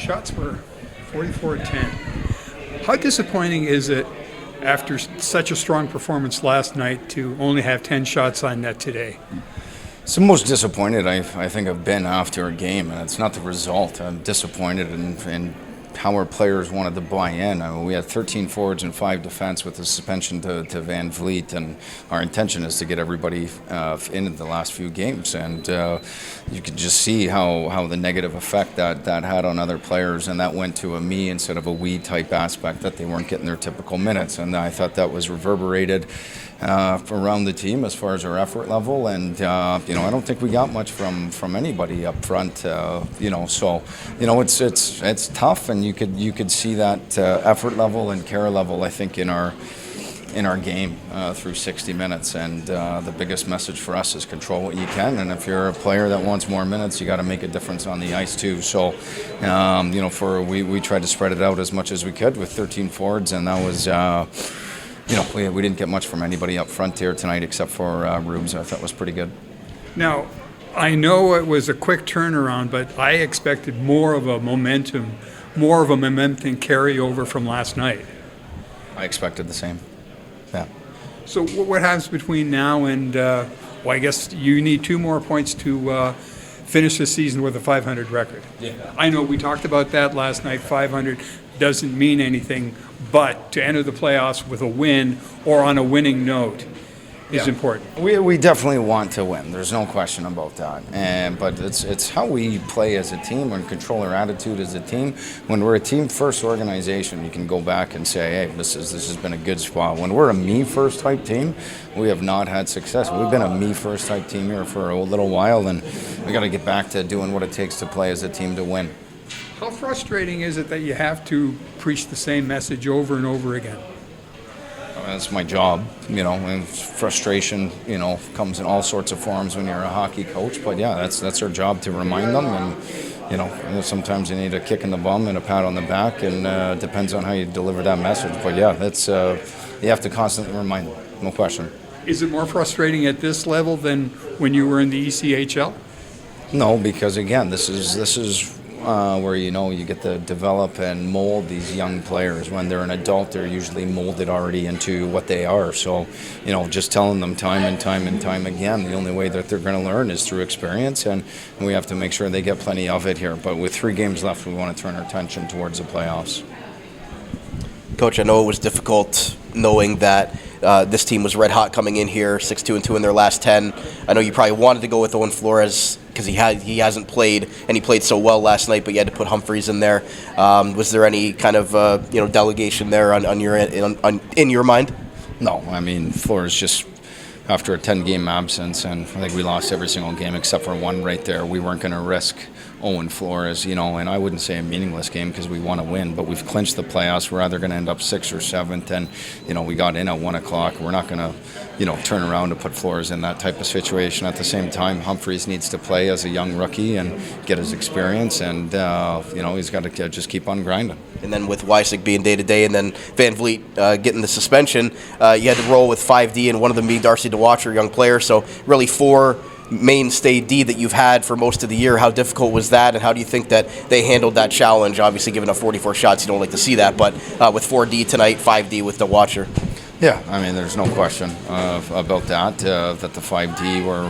shots were 44-10. How disappointing is it after such a strong performance last night to only have 10 shots on net today? It's the most disappointed I think I've been after a game, and it's not the result. I'm disappointed in how our players wanted to buy in. I mean, we had 13 forwards and 5 defense with the suspension to Van Vliet, and our intention is to get everybody in the last few games. And you could just see how the negative effect that had on other players, and that went to a me instead of a we type aspect, that they weren't getting their typical minutes. And I thought that was reverberated around the team as far as our effort level, and I don't think we got much from anybody up front. So it's tough, and you could see that effort level and care level, I think, in our game through 60 minutes. And the biggest message for us is control what you can, and if you're a player that wants more minutes, you got to make a difference on the ice too. So we tried to spread it out as much as we could with 13 forwards, and that was. We didn't get much from anybody up front here tonight except for Rubes. I thought was pretty good. Now, I know it was a quick turnaround, but I expected more of a momentum carryover from last night. I expected the same. Yeah. So what happens between now and, I guess you need 2 more points to finish the season with a 500 record. Yeah. I know we talked about that last night. 500 doesn't mean anything, but to enter the playoffs with a win or on a winning note is important. We definitely want to win. There's no question about that. But it's how we play as a team and control our attitude as a team. When we're a team-first organization, you can go back and say, hey, this has been a good spot. When we're a me-first type team, we have not had success. We've been a me-first type team here for a little while, and we got to get back to doing what it takes to play as a team to win. How frustrating is it that you have to preach the same message over and over again? That's my job, and frustration, comes in all sorts of forms when you're a hockey coach. But yeah, that's our job to remind them, and sometimes you need a kick in the bum and a pat on the back, and it depends on how you deliver that message. But yeah, that's you have to constantly remind them, no question. Is it more frustrating at this level than when you were in the ECHL? No, because again, this is where you get to develop and mold these young players. When they're an adult, they're usually molded already into what they are. So, just telling them time and time again, the only way that they're going to learn is through experience, and we have to make sure they get plenty of it here. But with 3 games left, we want to turn our attention towards the playoffs. Coach, I know it was difficult knowing that this team was red hot coming in here, 6-2-2 in their last 10. I know you probably wanted to go with Owen Flores because he hasn't played, and he played so well last night, but you had to put Humphreys in there. Was there any kind of delegation there in your mind? No, I mean, Flores just, after a 10-game absence, and I think we lost every single game except for one right there, we weren't going to risk Owen Flores, and I wouldn't say a meaningless game because we want to win, but we've clinched the playoffs. We're either going to end up 6th or 7th, and we got in at 1 o'clock. We're not going to turn around to put Flores in that type of situation. At the same time, Humphreys needs to play as a young rookie and get his experience, and he's got to just keep on grinding. And then with Wysick being day-to-day and then Van Vliet getting the suspension, you had to roll with 5D, and one of them being Darcy DeWatcher, young player, so really 4 mainstay D that you've had for most of the year. How difficult was that, and how do you think that they handled that challenge? Obviously, giving up 44 shots, you don't like to see that, but with 4D tonight, 5D with DeWatcher. Yeah, I mean, there's no question about that, that the 5D were,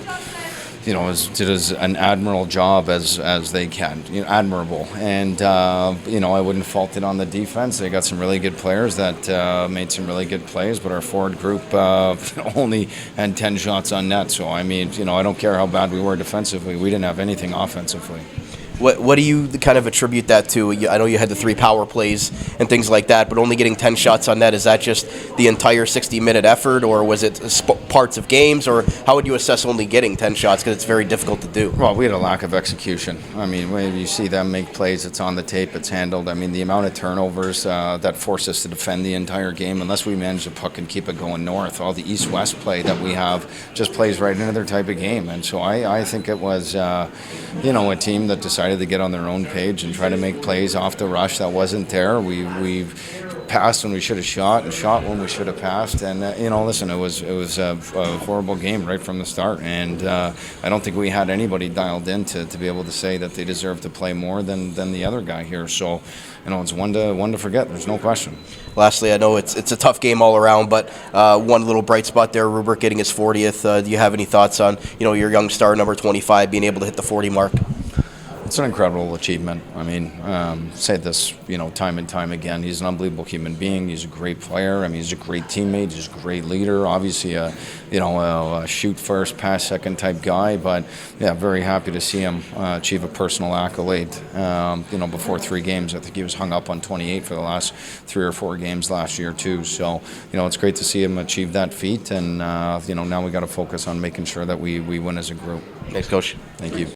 did as an admirable job as they can, admirable. And, I wouldn't fault it on the defense. They got some really good players that made some really good plays, but our forward group only had 10 shots on net. So, I mean, I don't care how bad we were defensively. We didn't have anything offensively. What do you kind of attribute that to? I know you had the 3 power plays and things like that, but only getting 10 shots on net, is that just the entire 60-minute effort, or was it parts of games, or how would you assess only getting 10 shots, because it's very difficult to do? Well, we had a lack of execution. I mean, when you see them make plays, it's on the tape, it's handled. I mean, the amount of turnovers that force us to defend the entire game, unless we manage the puck and keep it going north, all the east-west play that we have just plays right into their type of game. And so I think it was, a team that decided to get on their own page and try to make plays off the rush that wasn't there. We've passed when we should have shot, and shot when we should have passed. And listen, it was a horrible game right from the start, and I don't think we had anybody dialed in to be able to say that they deserve to play more than the other guy here. So, it's one to forget. There's no question. Lastly, I know it's a tough game all around, but one little bright spot there, Rupert getting his 40th. Do you have any thoughts on your young star, number 25, being able to hit the 40 mark? It's an incredible achievement. I mean, say this, time and time again. He's an unbelievable human being. He's a great player. I mean, he's a great teammate. He's a great leader. Obviously, a shoot first, pass second type guy. But yeah, very happy to see him achieve a personal accolade. Before 3 games, I think he was hung up on 28 for the last 3 or 4 games last year too. So it's great to see him achieve that feat. And now we got to focus on making sure that we win as a group. Thanks, Coach. Thank you.